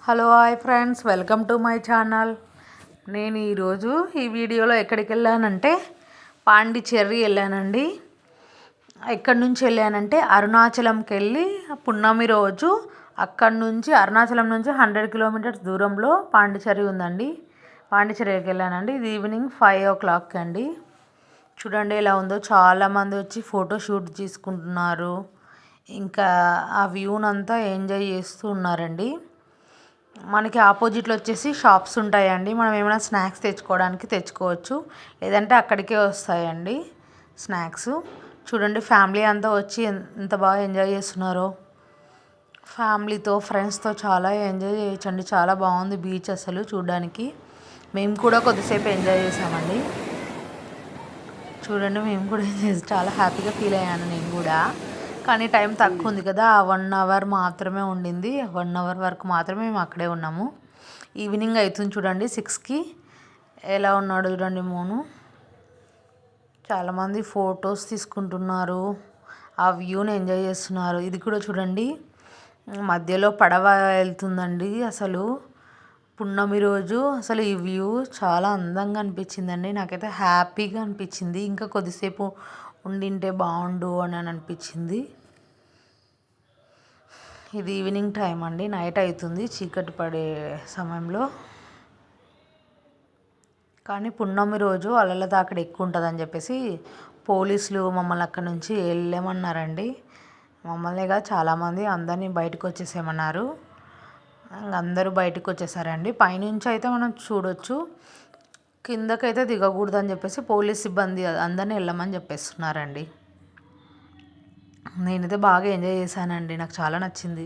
Hello hi friends, welcome to my channel. నేను ఈరోజు ఈ వీడియోలో ఎక్కడికి వెళ్ళానంటే పాండిచ్చేరి వెళ్ళానండి. ఎక్కడి నుంచి వెళ్ళానంటే అరుణాచలంకి వెళ్ళి పున్నమి రోజు అక్కడి నుంచి అరుణాచలం నుంచి 100 కిలోమీటర్స్ దూరంలో పాండిచ్చేరి ఉందండి. పాండిచ్చేరికి వెళ్ళానండి. ఇది ఈవినింగ్ 5 o'clock అండి. చూడండి ఎలా ఉందో, చాలామంది వచ్చి ఫోటో షూట్ తీసుకుంటున్నారు. ఇంకా ఆ వ్యూనంతా ఎంజాయ్ చేస్తూ ఉన్నారండి. మనకి ఆపోజిట్లో వచ్చేసి షాప్స్ ఉంటాయండి. మనం ఏమైనా స్నాక్స్ తెచ్చుకోవచ్చు, లేదంటే అక్కడికే వస్తాయండి స్నాక్స్. చూడండి ఫ్యామిలీ అంతా వచ్చి ఎంత బాగా ఎంజాయ్ చేస్తున్నారో. ఫ్యామిలీతో ఫ్రెండ్స్తో చాలా ఎంజాయ్ చేయొచ్చండి. చాలా బాగుంది బీచ్ అసలు చూడడానికి. మేము కూడా కొద్దిసేపు ఎంజాయ్ చేసామండి. చూడండి మేము కూడా చాలా హ్యాపీగా ఫీల్ అయ్యాను నేను కూడా. కానీ టైం తక్కువ ఉంది కదా, 1 hour మాత్రమే ఉండింది. 1 hour వరకు మాత్రమే మేము అక్కడే ఉన్నాము. ఈవినింగ్ అవుతుంది చూడండి 6కి. ఎలా ఉన్నాడు చూడండి మోను. చాలామంది ఫొటోస్ తీసుకుంటున్నారు, ఆ వ్యూని ఎంజాయ్ చేస్తున్నారు. ఇది కూడా చూడండి మధ్యలో పడవ వెళ్తుందండి. అసలు పున్నమి రోజు అసలు ఈ వ్యూ చాలా అందంగా అనిపించిందండి. నాకైతే హ్యాపీగా అనిపించింది. ఇంకా కొద్దిసేపు ఉండింటే బాగుండు అని అనిపించింది. ఇది ఈవినింగ్ టైం అండి, నైట్ అవుతుంది, చీకటి పడే సమయంలో. కానీ పున్నమి రోజు అలల తాకిడి ఎక్కువ ఉంటుందని చెప్పేసి పోలీసులు మమ్మల్ని అక్కడి నుంచి వెళ్ళేమన్నారండి. మమ్మల్నిగా చాలామంది అందరినీ బయటకు వచ్చేసేయమన్నారు. అందరూ బయటకు వచ్చేసారండి. పైనుంచి అయితే మనం చూడొచ్చు, కిందకైతే దిగకూడదని చెప్పేసి పోలీస్ సిబ్బంది అందరినీ వెళ్ళమని చెప్పేస్తున్నారండి. నేనైతే బాగా ఎంజాయ్ చేశానండి, నాకు చాలా నచ్చింది.